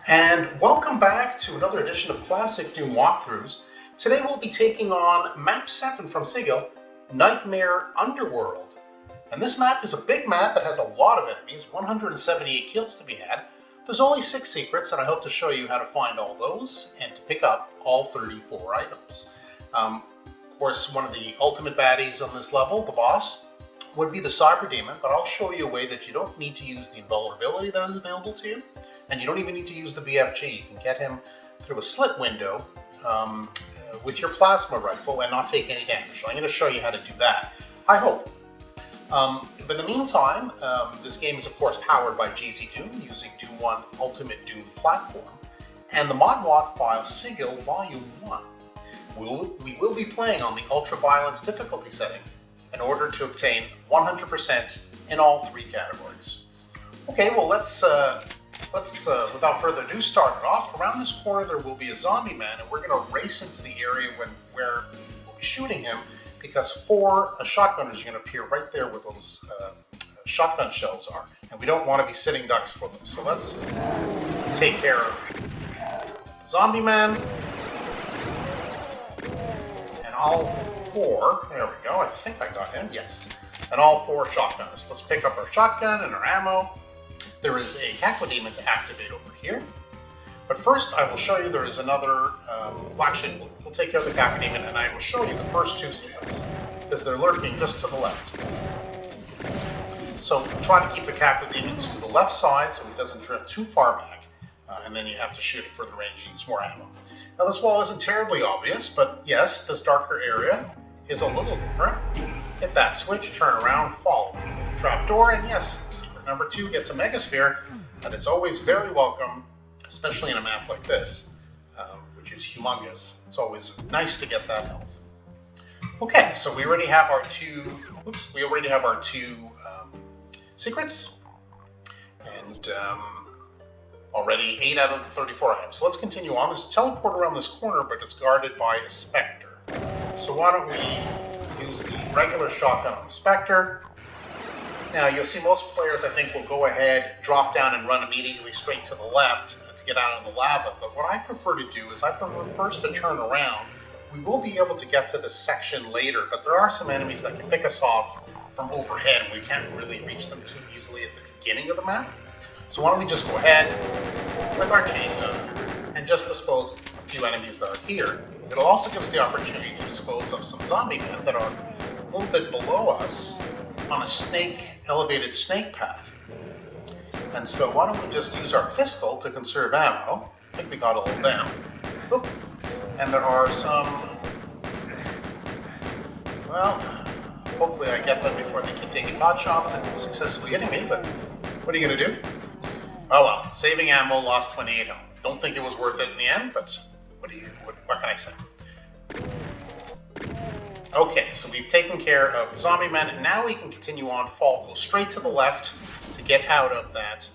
And welcome back to another edition of Classic Doom Walkthroughs. Today we'll be taking on Map 7 from Sigil, Nightmare Underworld. And this map is a big map. It has a lot of enemies, 178 kills to be had. There's only 6 secrets, and I hope to show you how to find all those and to pick up all 34 items. Of course, one of the ultimate baddies on this level, the boss, would be the Cyber Demon, but I'll show you a way that you don't need to use the invulnerability that is available to you, and you don't even need to use the BFG. You can get him through a slit window with your plasma rifle and not take any damage. So I'm going to show you how to do that, I hope. But in the meantime, this game is of course powered by GZDoom using Doom 1 Ultimate Doom platform, and the ModWatt file Sigil Volume 1. We will be playing on the Ultra Violence difficulty setting in order to obtain 100% in all 3 categories. Okay, well let's without further ado start it off. Around this corner there will be a zombie man, and we're going to race into the area where we'll be shooting him, because 4 shotgunners are going to appear right there where those shotgun shells are, and we don't want to be sitting ducks for them. So let's take care of the zombie man and all 4. There we go. I think I got him. Yes. And all 4 shotgunners. Let's pick up our shotgun and our ammo. There is a Caco Demon to activate over here. But first, I will show you there is another. Well, actually, we'll take care of the Caco Demon, and I will show you the first 2 secrets, because they're lurking just to the left. So try to keep the Caco Demon to the left side so he doesn't drift too far back, and then you have to shoot at further range and use more ammo. Now, this wall isn't terribly obvious, but yes, this darker area is a little different. Hit that switch, turn around, follow the trapdoor, and yes, secret number 2 gets a Megasphere, and it's always very welcome, especially in a map like this, which is humongous. It's always nice to get that health. Okay, so we already have our 2. Oops, we already have our 2 secrets, and already 8 out of the 34 items. So let's continue on. There's a teleport around this corner, but it's guarded by a Spectre. So why don't we use the regular shotgun on the Spectre. Now you'll see most players, I think, will go ahead, drop down and run immediately straight to the left to get out of the lava. But what I prefer to do is I prefer first to turn around. We will be able to get to this section later, but there are some enemies that can pick us off from overhead. We can't really reach them too easily at the beginning of the map. So why don't we just go ahead with our chain gun and just dispose of a few enemies that are here. It'll also give us the opportunity to dispose of some zombie men that are a little bit below us on a elevated snake path. And so why don't we just use our pistol to conserve ammo. I think we got all of them. Oop. And there are some, well, hopefully I get them before they keep taking pot shots and successfully hitting me, but what are you going to do? Oh well, saving ammo, lost 28 health. Don't think it was worth it in the end, but what can I say? Okay, so we've taken care of the zombie men, and now we can continue on, go straight to the left to get out of that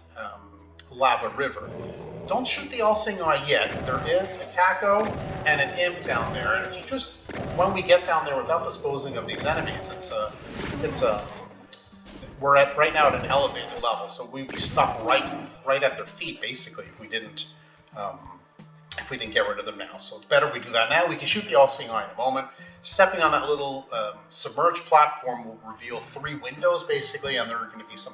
lava river. Don't shoot the all-seeing eye yet. There is a Caco and an imp down there, and if you just, when we get down there without disposing of these enemies, we're right now at an elevated level, so we'd be stuck right at their feet basically if we didn't get rid of them now. So it's better we do that now. We can shoot the all-seeing eye in a moment. Stepping on that little submerged platform will reveal 3 windows basically, and there are going to be some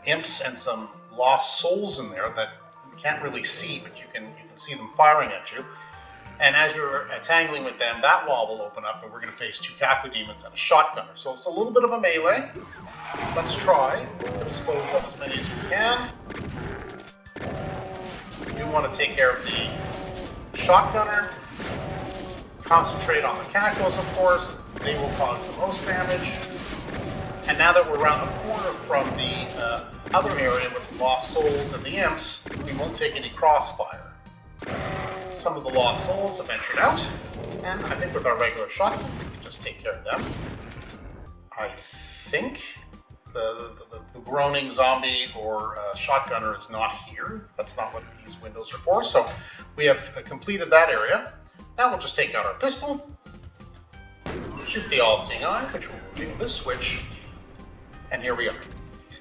imps and some lost souls in there that you can't really see, but you can see them firing at you. And as you're tangling with them, that wall will open up, and we're going to face 2 Caco Demons and a shotgunner. So it's a little bit of a melee. Let's try to dispose of as many as we can. We do want to take care of the shotgunner. Concentrate on the Cacos, of course. They will cause the most damage. And now that we're around the corner from the other area with the lost souls and the imps, we won't take any crossfire. Some of the lost souls have ventured out, and I think with our regular shotgun we can just take care of them. I think the groaning zombie or shotgunner is not here. That's not what these windows are for. So we have completed that area. Now we'll just take out our pistol, shoot the all-seeing eye, which will reveal this switch, and here we are.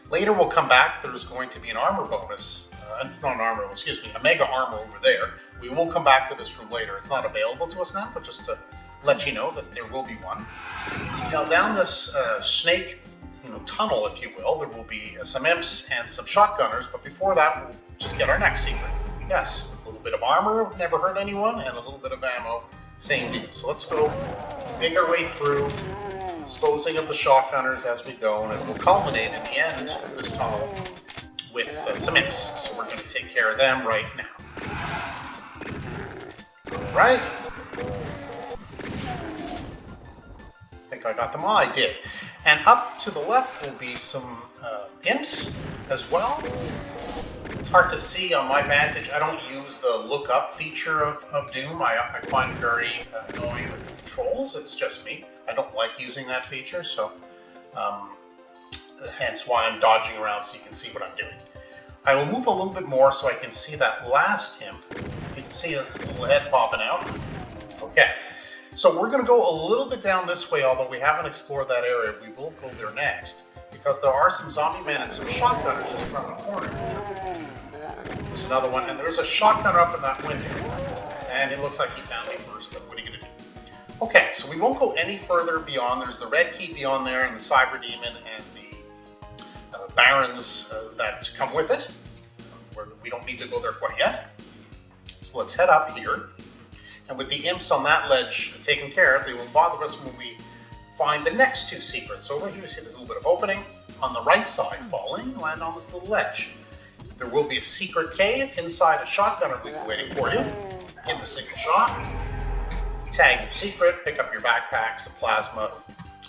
Later we'll come back. There's going to be an armor bonus not an armor, excuse me, a mega armor over there. We will come back to this room later. It's not available to us now, but just to let you know that there will be one. Now down this snake tunnel, if you will, there will be some imps and some shotgunners, but before that, we'll just get our next secret. Yes, a little bit of armor, never hurt anyone, and a little bit of ammo, same deal. So let's go make our way through, disposing of the shotgunners as we go, and it will culminate in the end of this tunnel with some imps. So we're going to take care of them right now. Right? I think I got them all. I did. And up to the left will be some imps as well. It's hard to see on my vantage. I don't use the look up feature of Doom. I find it very annoying with the controls. It's just me. I don't like using that feature, so hence why I'm dodging around so you can see what I'm doing. I will move a little bit more so I can see that last imp. You can see his little head popping out. Okay. So we're going to go a little bit down this way, although we haven't explored that area. We will go there next, because there are some zombie men and some shotgunners just around the corner. There's another one, and there's a shotgunner up in that window. And it looks like he found me first, but what are you going to do? Okay, so we won't go any further beyond. There's the red key beyond there, and the cyber demon, and the barons that come with it. We don't need to go there quite yet. So let's head up here. And with the imps on that ledge taken care of, they won't bother us when we find the next two secrets. Over here you see there's a little bit of opening. On the right side, falling, land on this little ledge. There will be a secret cave inside a shotgunner will be waiting for you. In the single shot. Tag your secret, pick up your backpacks, a plasma,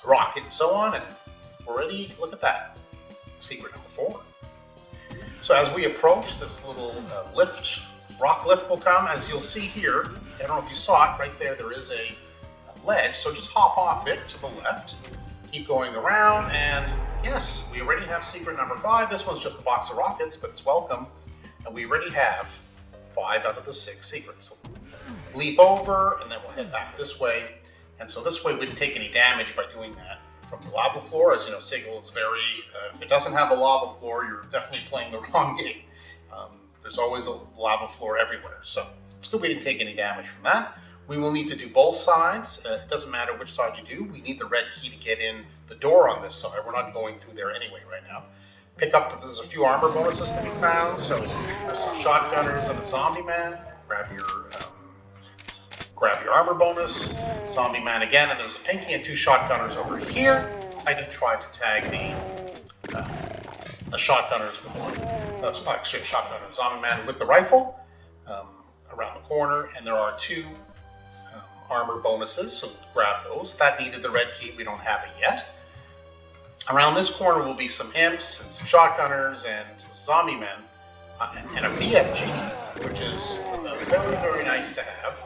rocket, and so on. And we're ready. Look at that. Secret number 4. So as we approach this little rock lift will come, as you'll see here. I don't know if you saw it, right there is a ledge, so just hop off it to the left, keep going around, and yes, we already have secret number 5. This one's just a box of rockets, but it's welcome, and we already have 5 out of the 6 secrets. So leap over, and then we'll head back this way, and so this way we didn't take any damage by doing that. From the lava floor, as you know, Sigil is very, if it doesn't have a lava floor, you're definitely playing the wrong game. There's always a lava floor everywhere, so it's good we didn't take any damage from that. We will need to do both sides. It doesn't matter which side you do. We need the red key to get in the door on this side. We're not going through there anyway right now. Pick up, there's a few armor bonuses to be found, so there's some shotgunners and a zombie man. Grab your armor bonus, zombie man again, and there's a pinky and 2 shotgunners over here. I did try to tag the shotgunners with one. That's actually a shotgunner zombie man with the rifle around the corner, and there are 2 armor bonuses, so grab those. That needed the red key, we don't have it yet. Around this corner will be some imps and some shotgunners and zombie men and a BFG, which is very, very nice to have.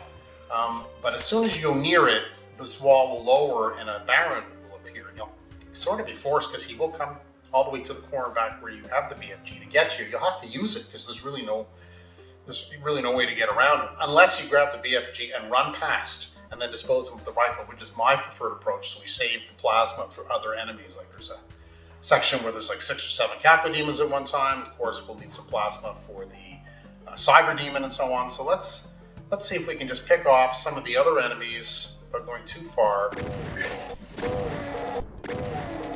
But as soon as you go near it, this wall will lower and a baron will appear. You'll sort of be forced because he will come all the way to the corner back where you have the BFG to get you. You'll have to use it because there's really no way to get around it unless you grab the BFG and run past and then dispose them with the rifle, which is my preferred approach. So we save the plasma for other enemies. Like there's a section where there's like 6 or 7 Kappa demons at one time. Of course, we'll need some plasma for the cyber demon and so on. So let's see if we can just pick off some of the other enemies without going too far.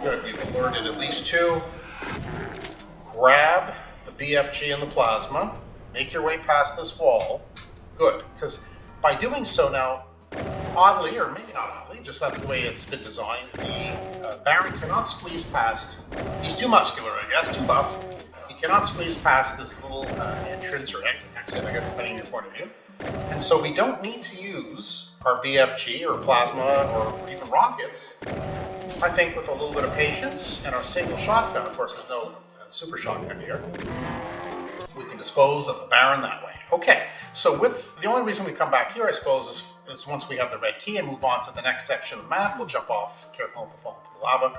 Good, we've alerted at least 2. Grab the BFG and the plasma. Make your way past this wall. Good, because by doing so now, oddly, or maybe not oddly, just that's the way it's been designed, the Baron cannot squeeze past. He's too muscular, I guess, too buff. He cannot squeeze past this little entrance or exit, I guess, depending on your point of view. And so we don't need to use our BFG or plasma or even rockets. I think with a little bit of patience and our single shotgun, of course there's no super shotgun here, we can dispose of the Baron that way. Okay, so with the only reason we come back here, I suppose, is once we have the red key and move on to the next section of the map. We'll jump off, careful not to fall into the lava.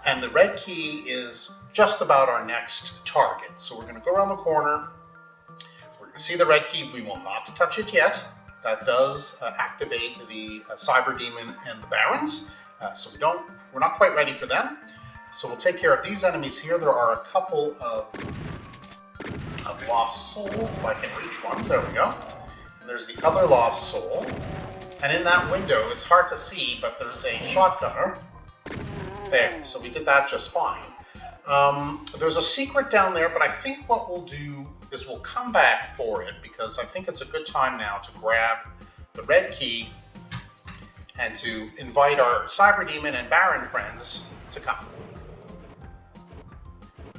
And the red key is just about our next target. So we're going to go around the corner. We're going to see the red key. We will not touch it yet. That does activate the cyber demon and the barons. So we're not quite ready for them. So we'll take care of these enemies here. There are a couple of lost souls, if I can reach one. There we go. And there's the other lost soul. And in that window, it's hard to see, but there's a shotgunner. There, so we did that just fine. There's a secret down there, but I think what we'll do is we'll come back for it, because I think it's a good time now to grab the red key and to invite our Cyber Demon and Baron friends to come.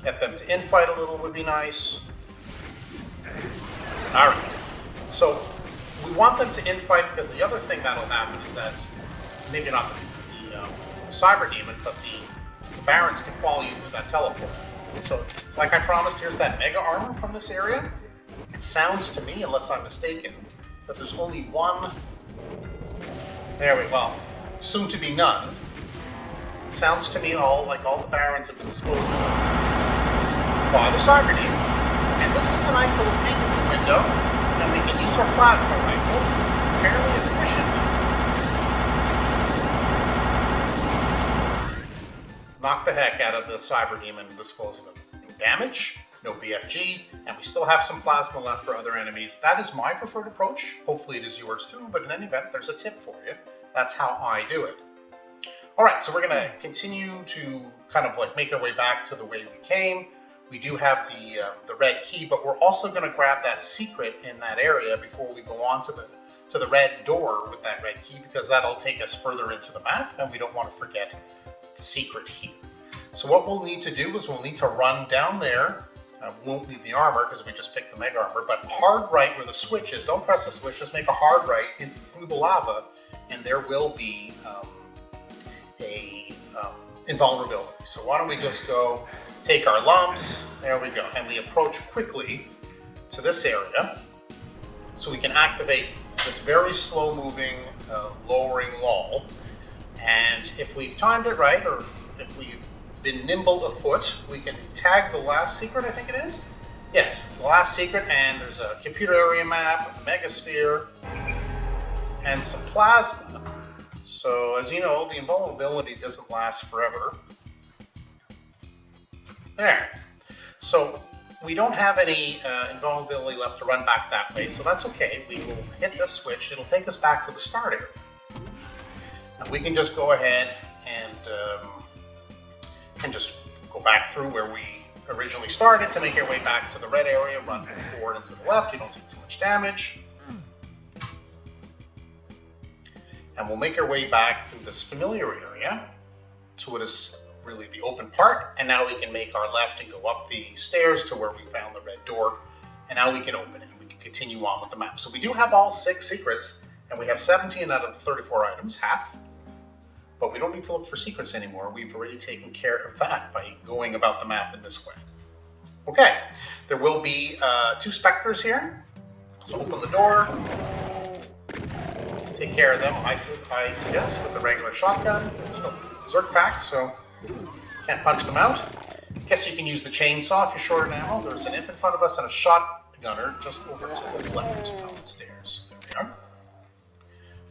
Get them to infight a little would be nice. Alright, so we want them to infight, because the other thing that'll happen is that, maybe not the Cyber Demon, but the Barons can follow you through that teleport. So, like I promised, here's that mega armor from this area. It sounds to me, unless I'm mistaken, that there's only one. There we go. Soon to be none. Sounds to me like all the Barons have been disposed of by the Cyber Demon. And this is a nice little peek at the window, and we can use our plasma rifle fairly efficiently. Knock the heck out of the Cyber Demon and dispose of him. No damage, no BFG, and we still have some plasma left for other enemies. That is my preferred approach. Hopefully it is yours too, but in any event, there's a tip for you. That's how I do it. Alright, so we're going to continue to kind of like make our way back to the way we came. We do have the red key, but we're also going to grab that secret in that area before we go on to the red door with that red key, because that'll take us further into the map, and we don't want to forget the secret here. So what we'll need to do is we'll need to run down there. We won't need the armor because we just picked the mega armor, but hard right where the switch is. Don't press the switch, just make a hard right through the lava, and there will be a invulnerability. So why don't we just go take our lumps, there we go, and we approach quickly to this area so we can activate this very slow moving lowering wall. And if we've timed it right, or if we've been nimble afoot, we can tag the last secret, I think it is? Yes, the last secret, and there's a computer area map, a megasphere, and some plasma. So as you know, the invulnerability doesn't last forever. There. So we don't have any invulnerability left to run back that way, so that's okay. We will hit this switch. It'll take us back to the start area. And we can just go ahead and just go back through where we originally started to make our way back to the red area, run forward and to the left. You don't take too much damage. And we'll make our way back through this familiar area to what is really the open part. And now we can make our left and go up the stairs to where we found the red door. And now we can open it and we can continue on with the map. So we do have all 6 secrets, and we have 17 out of the 34 items, half. But we don't need to look for secrets anymore. We've already taken care of that by going about the map in this way. Okay, there will be 2 specters here. So open the door. Take care of them, I suggest, with the regular shotgun. There's no Zerk pack, so can't punch them out. Guess you can use the chainsaw if you're short on ammo. There's an imp in front of us and a shotgunner just over to the left on the stairs. There we are.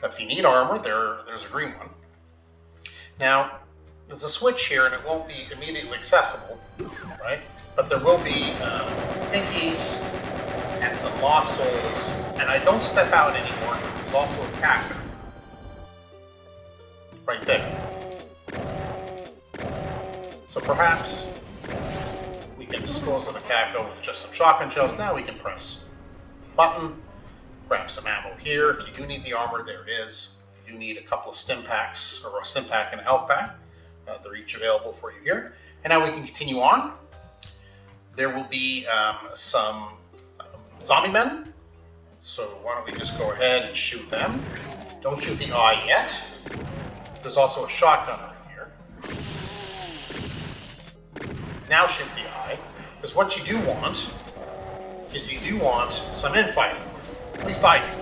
But if you need armor, there's a green one. Now, there's a switch here, and it won't be immediately accessible, right? But there will be pinkies and some lost souls, and I don't step out anymore because there's also a captain right there. So perhaps we can dispose of the cacto with just some shotgun shells. Now we can press the button, grab some ammo here. If you do need the armor, there it is. If you need a couple of stim packs, or a stim pack and a health pack, they're each available for you here. And now we can continue on. There will be some zombie men. So why don't we just go ahead and shoot them. Don't shoot the eye yet. There's also a shotgunner in here. Now shoot the eye. Because what you do want is you do want some infighting. At least I do.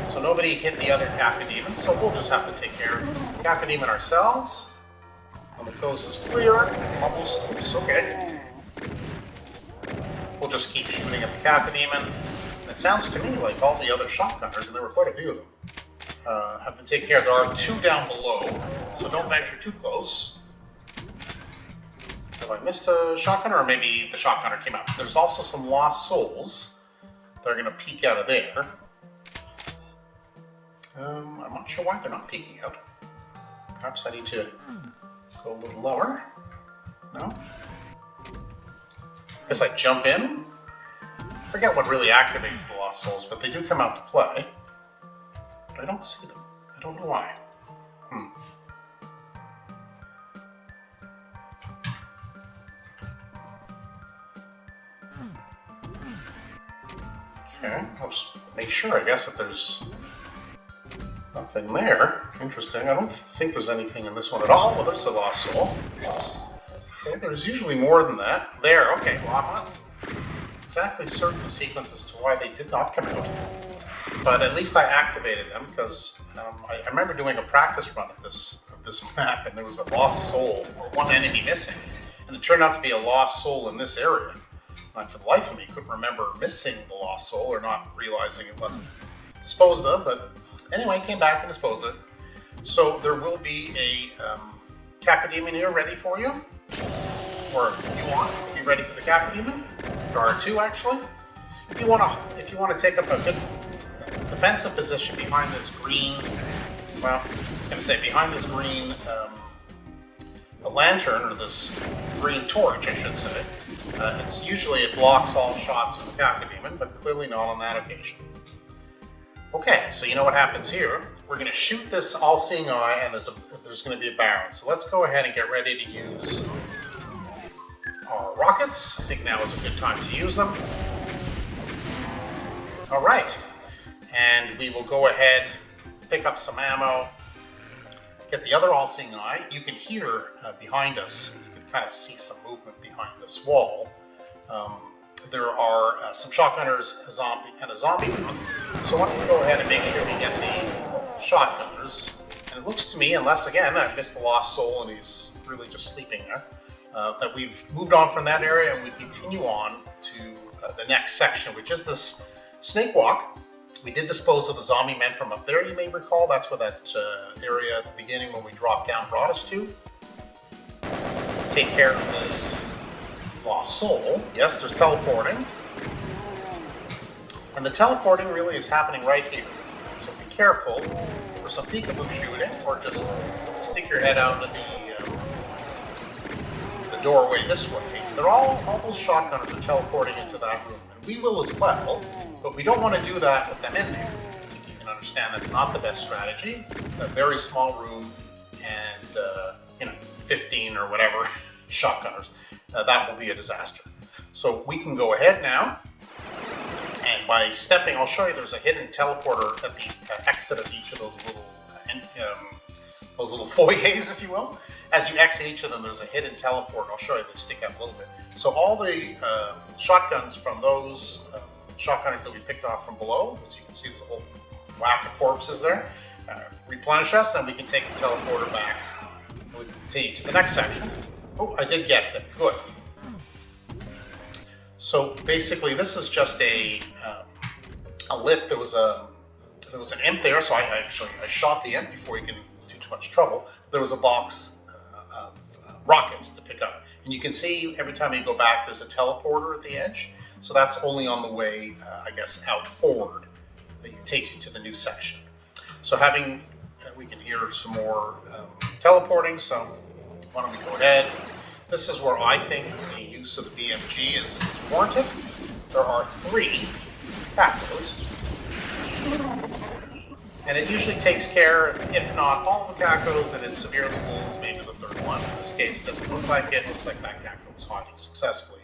So nobody hit the other Captain, so we'll just have to take care of Captain ourselves. And the coast is clear. Almost. Okay. We'll just keep shooting at the Captain. And it sounds to me like all the other shotgunners, and there were quite a few of them, have been taken care of. There are 2 down below, so don't venture too close. Have I missed a shotgunner, or maybe the shotgunner came out? There's also some lost souls that are going to peek out of there. I'm not sure why they're not peeking out. Perhaps I need to go a little lower. No? Guess I jump in? I forget what really activates the lost souls, but they do come out to play. But I don't see them. I don't know why. Okay, I'll just make sure, I guess, that there's nothing there. Interesting. I don't think there's anything in this one at all. Well, there's a lost soul. Oops. Okay, there's usually more than that. There, okay. Well, I'm not exactly certain the sequence as to why they did not come out. But at least I activated them, because I remember doing a practice run of this map, and there was a lost soul, or one enemy missing. And it turned out to be a lost soul in this area. And for the life of me, couldn't remember missing the lost soul or not realizing it wasn't disposed of. But anyway, came back and disposed of it. So there will be a Cacodemon here ready for you. Or if you want, be ready for the Cacodemon. There are two actually. If you want to take up a good defensive position behind this green, well, I was going to say behind this green a lantern, or this green torch, I should say. It's usually, it blocks all shots of the Cacodemon, but clearly not on that occasion. Okay, so you know what happens here. We're going to shoot this all-seeing eye, and there's going to be a Baron. So let's go ahead and get ready to use our rockets. I think now is a good time to use them. All right, and we will go ahead, pick up some ammo, get the other all-seeing eye. You can hear behind us, you can kind of see some movement behind this wall. There are some shotgunners, a zombie run. So why don't we go ahead and make sure we get the shotgunners. And it looks to me, unless again I missed the lost soul and he's really just sleeping there, that we've moved on from that area and we continue on to the next section, which is this snake walk. We did dispose of the zombie men from up there, you may recall. That's where that area at the beginning when we dropped down brought us to. Take care of this lost soul. Yes, there's teleporting. And the teleporting really is happening right here. So be careful for some peekaboo shooting, or just stick your head out of the doorway this way. All those shotgunners are teleporting into that room. And we will as well, but we don't want to do that with them in there. I think you can understand that's not the best strategy. A very small room and 15 or whatever shotgunners. That will be a disaster. So we can go ahead now, and by stepping, I'll show you there's a hidden teleporter at the exit of each of those little foyers, if you will. As you exit each of them, there's a hidden teleporter. I'll show you, they stick out a little bit. So all the shotguns from those shotgunners that we picked off from below, as you can see, there's a whole whack of corpses there, replenish us, and we can take the teleporter back. And we can continue to the next section. Oh, I did get it. Good. So basically, this is just a lift. There was an imp there, so I shot the imp before he can do too much trouble. There was a box of rockets to pick up, and you can see every time you go back, there's a teleporter at the edge. So that's only on the way, I guess, out forward. It takes you to the new section. So we can hear some more teleporting. So why don't we go ahead? This is where I think the use of the BMG is warranted. There are 3 cacos, and it usually takes care, if not all the cacos, then it severely wounds maybe the 3rd one. In this case, it doesn't look like it. It looks like that caco was hiding successfully.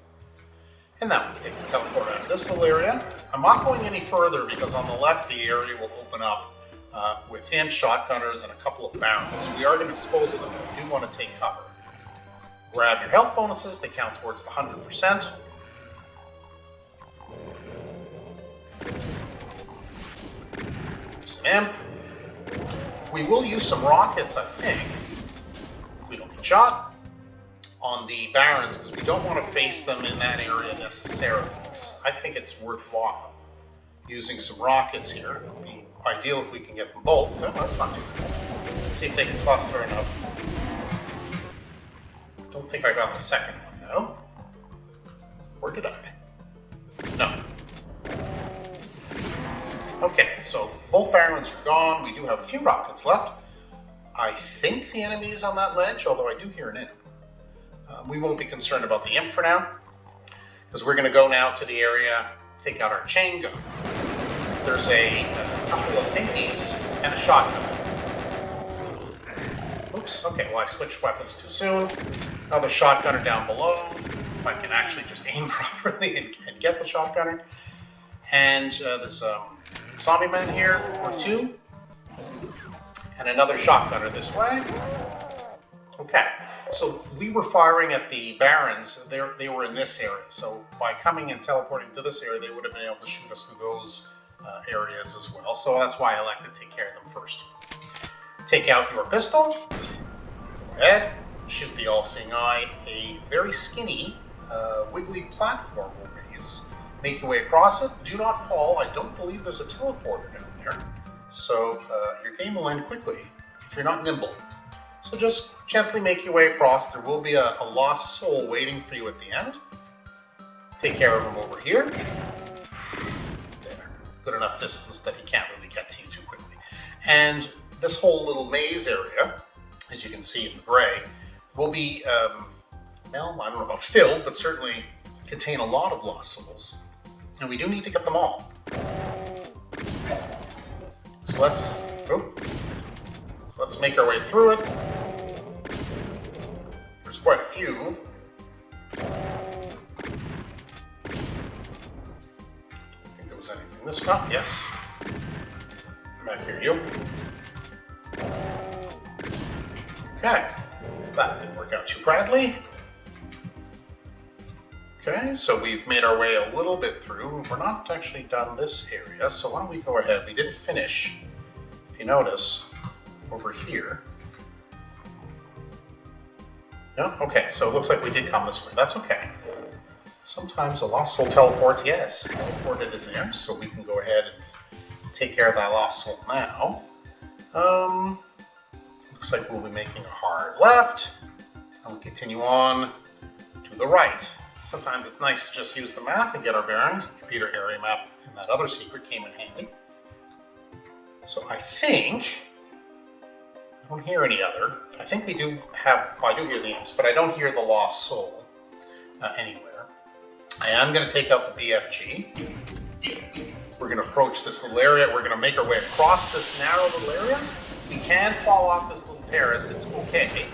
And now we can take the teleport out of this little area. I'm not going any further because on the left the area will open up with imp shotgunners and a couple of barrels. We are going to dispose of them, but we do want to take cover. Grab your health bonuses, they count towards the 100%. Some imp. We will use some rockets, I think, if we don't get shot, on the barons, because we don't want to face them in that area necessarily. I think it's worthwhile using some rockets here. It would be ideal if we can get them both. Oh, that's not too bad. Let's see if they can cluster enough. I don't think I got the second one. No. Or did I? No. Okay, so both barons are gone. We do have a few rockets left. I think the enemy is on that ledge, although I do hear an imp. We won't be concerned about the imp for now, because we're going to go now to the area, take out our chain gun. There's a couple of pinkies and a shotgun. Oops, okay, well I switched weapons too soon. Another shotgunner down below, if I can actually just aim properly and get the shotgunner. And there's a zombie man here, or two. And another shotgunner this way. Okay, so we were firing at the barons. They were in this area. So by coming and teleporting to this area, they would have been able to shoot us through those areas as well. So that's why I elected to take care of them first. Take out your pistol. Go ahead. Shoot the all-seeing eye. A very skinny, wiggly platform will raise. Make your way across it. Do not fall. I don't believe there's a teleporter down there. So your game will end quickly if you're not nimble. So just gently make your way across. There will be a lost soul waiting for you at the end. Take care of him over here. There. Good enough distance that he can't really get to you too quickly. And this whole little maze area, as you can see in the gray, will be, well, I don't know about filled, but certainly contain a lot of lost souls. And we do need to get them all. So let's make our way through it. There's quite a few. Think there was anything this time? Yes. Back here, you. Okay. That didn't work out too badly. Okay, so we've made our way a little bit through. We're not actually done this area, so why don't we go ahead? We didn't finish, if you notice, over here. No? Okay, so it looks like we did come this way. That's okay. Sometimes a lost soul teleports. Yes, teleported in there, so we can go ahead and take care of that lost soul now. Looks like we'll be making a hard left, and we'll continue on to the right. Sometimes it's nice to just use the map and get our bearings. The computer area map and that other secret came in handy. So I think, I don't hear any other. I think we do have, well, I do hear the imps, but I don't hear the lost soul anywhere. I am going to take out the BFG. We're going to approach this little area. We're going to make our way across this narrow little area. We can fall off this little terrace. It's okay.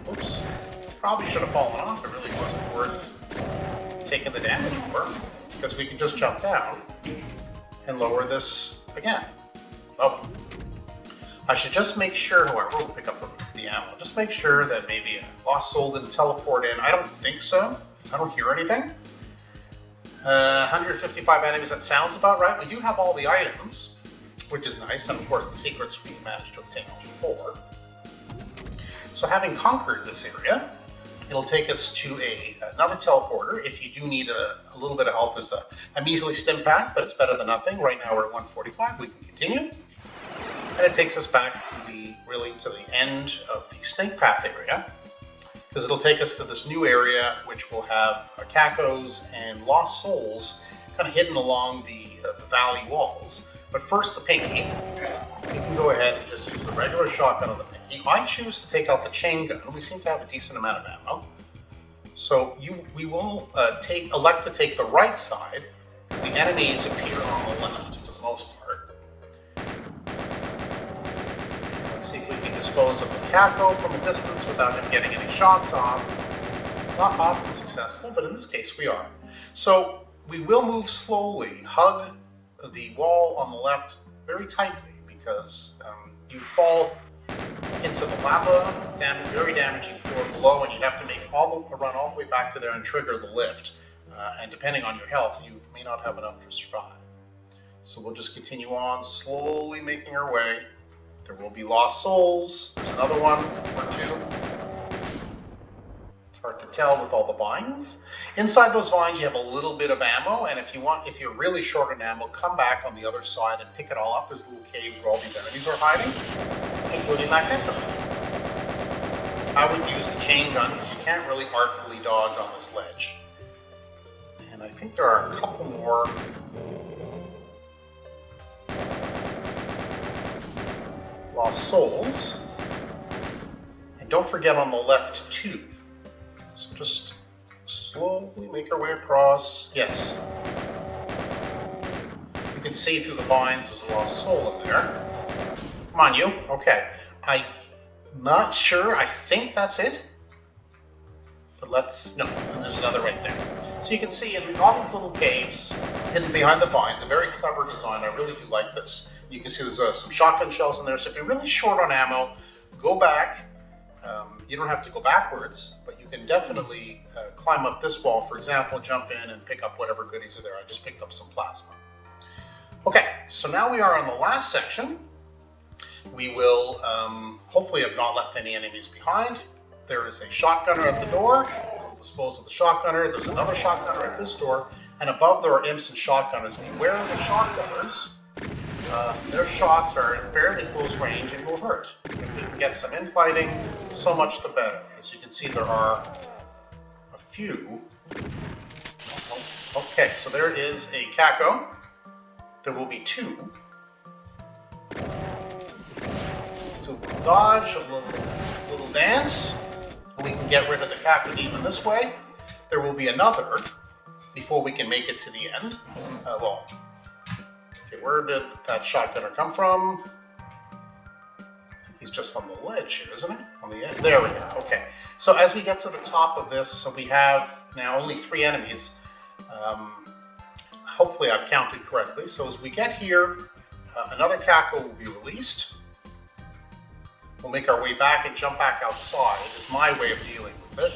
Oops. Probably should have fallen off. It really wasn't worth taking the damage for, because we can just jump down and lower this again. Oh. I should just make sure, however, we'll pick up the ammo. Just make sure that maybe a lost soul didn't teleport in. I don't think so. I don't hear anything. 155 enemies, that sounds about right. We do have all the items, which is nice, and of course the secrets we managed to obtain all before. So having conquered this area, it'll take us to another teleporter. If you do need a little bit of help, there's a measly stim pack, but it's better than nothing. Right now we're at 145, we can continue. And it takes us back to the end of the snake path area, because it'll take us to this new area, which will have cacos and lost souls kind of hidden along the valley walls. But first, the pinky. You can go ahead and just use the regular shotgun on the pinky. I choose to take out the chain gun. We seem to have a decent amount of ammo. So we will elect to take the right side, because the enemies appear on the left for the most part. Let's see if we can dispose of the caco from a distance without him getting any shots off. Not often successful, but in this case we are. So we will move slowly, hug the wall on the left very tightly, because you fall into the lava, very damaging floor below, and you'd have to run all the way back to there and trigger the lift. And depending on your health, you may not have enough to survive. So we'll just continue on, slowly making our way. There will be lost souls. There's another one or two. It's hard to tell with all the vines. Inside those vines, you have a little bit of ammo, and if you're really short on ammo, come back on the other side and pick it all up. There's little caves where all these enemies are hiding. including that Kendo. I would use the chain gun because you can't really artfully dodge on this ledge. And I think there are a couple more lost souls. And don't forget on the left too. So just slowly make our way across. Yes. You can see through the vines there's a lost soul in there. Come on, you. Okay. I'm not sure. I think that's it. But no, and there's another right there. So you can see in all these little caves hidden behind the vines, a very clever design. I really do like this. You can see there's some shotgun shells in there. So if you're really short on ammo, go back. You don't have to go backwards, but you can definitely climb up this wall, for example, jump in and pick up whatever goodies are there. I just picked up some plasma. Okay, so now we are on the last section. We will hopefully have not left any enemies behind. There is a shotgunner at the door. We'll dispose of the shotgunner. There's another shotgunner at this door. And above there are imps and shotgunners. Beware of the shotgunners. Their shots are at fairly close range and will hurt. If we can get some infighting, so much the better. As you can see, there are a few. Okay, so there is a Kako. There will be two. So we'll dodge a little dance, and we can get rid of the Kako demon this way. There will be another before we can make it to the end. Okay, where did that shotgunner come from? I think he's just on the ledge here, isn't he? On the edge. There we go. Okay. So as we get to the top of this, so we have now only 3 enemies. Hopefully I've counted correctly. So as we get here, another Kako will be released. We'll make our way back and jump back outside is my way of dealing with it.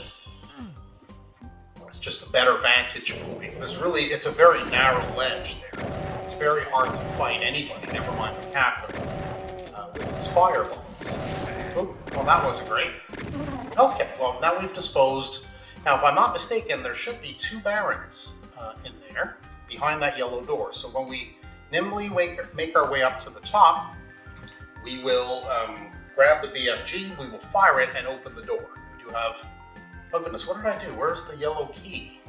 It's just a better vantage point. It's a very narrow ledge there. It's very hard to fight anybody, never mind the Kako, with its fireballs. Oop, well, that wasn't great. Okay, well, now we've disposed. Now, if I'm not mistaken, there should be 2 barons in there behind that yellow door. So when we nimbly make our way up to the top, we will grab the BFG, we will fire it, and open the door. We do have... Oh goodness, what did I do? Where's the yellow key?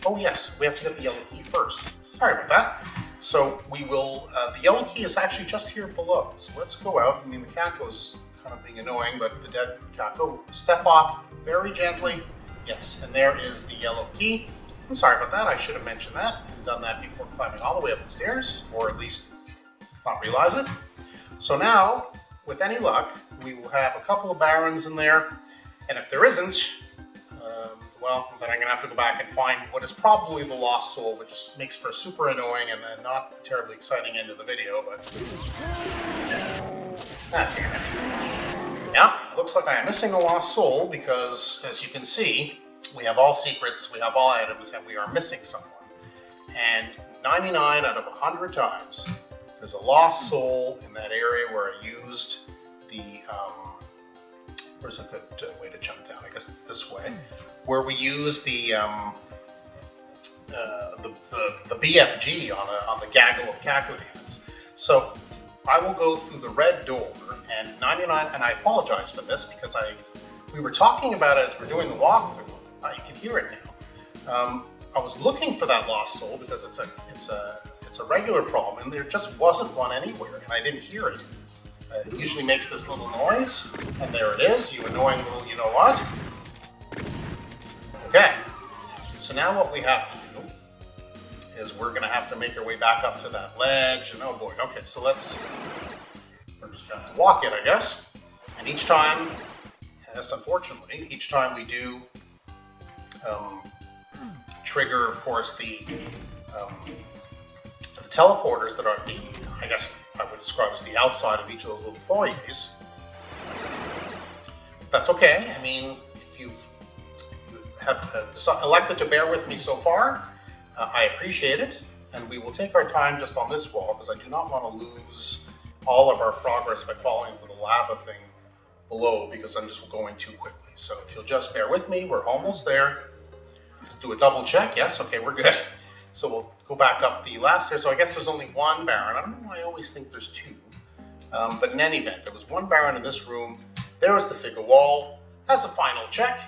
Oh yes, we have to get the yellow key first. Sorry about that. So we will, the yellow key is actually just here below. So let's go out. I mean, the Kako's kind of being annoying, but the dead Kako, step off very gently. Yes, and there is the yellow key. I'm sorry about that. I should have mentioned that and done that before climbing all the way up the stairs, or at least not realize it. So now, with any luck, we will have a couple of barons in there, and if there isn't, well, then I'm going to have to go back and find what is probably the lost soul, which makes for a super annoying and not a terribly exciting end of the video, but... Ah, damn it. Yeah, it looks like I am missing a lost soul because, as you can see, we have all secrets, we have all items, and we are missing someone. And 99 out of 100 times, there's a lost soul in that area where I used the... where's a good way to jump down? I guess this way. Where we use the BFG on the gaggle of Kako demons. So I will go through the red door, and 99. And I apologize for this because we were talking about it as we're doing the walkthrough. You can hear it now. I was looking for that lost soul because it's a regular problem, and there just wasn't one anywhere, and I didn't hear it. It usually makes this little noise, and there it is, you annoying little you know what. Okay, so now what we have to do is we're going to have to make our way back up to that ledge, and oh boy, okay, so we're just going to have to walk it, I guess. And each time, yes, unfortunately, each time we do trigger, of course, the teleporters that are I guess I would describe as the outside of each of those little foyers. That's okay. I mean, if you have elected to bear with me so far, I appreciate it, and we will take our time just on this wall because I do not want to lose all of our progress by falling into the lava thing below because I'm just going too quickly. So if you'll just bear with me, we're almost there. Just do a double check. Yes, okay, we're good. So we'll go back up the last stairs. So I guess there's only 1 baron. I don't know why I always think there's 2. But in any event, there was one Baron in this room. There was the Sigil wall. As a final check,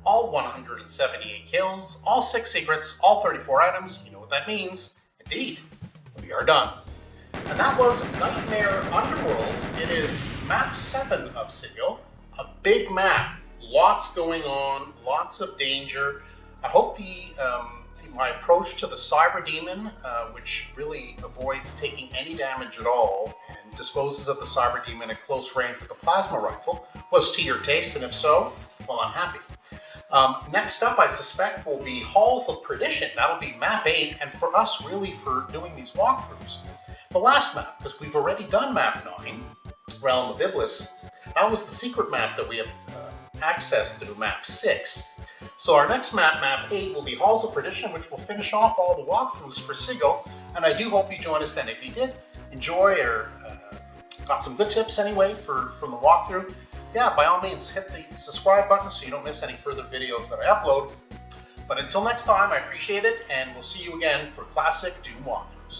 all 178 kills, all 6 secrets, all 34 items. You know what that means. Indeed, we are done. And that was Nightmare Underworld. It is map 7 of Sigil. A big map. Lots going on, lots of danger. I hope my approach to the Cyber Demon, which really avoids taking any damage at all and disposes of the Cyber Demon at close range with the plasma rifle, was to your taste, and if so, well, I'm happy. Next up, I suspect, will be Halls of Perdition. That'll be map 8, and for us, really, for doing these walkthroughs. The last map, because we've already done map 9, Realm of Iblis, that was the secret map that we have access through map 6. So our next map, map 8, will be Halls of Perdition, which will finish off all the walkthroughs for Sigil, and I do hope you join us then. If you did enjoy or got some good tips anyway from the walkthrough, yeah, by all means, hit the subscribe button so you don't miss any further videos that I upload. But until next time, I appreciate it, and we'll see you again for classic Doom walkthroughs.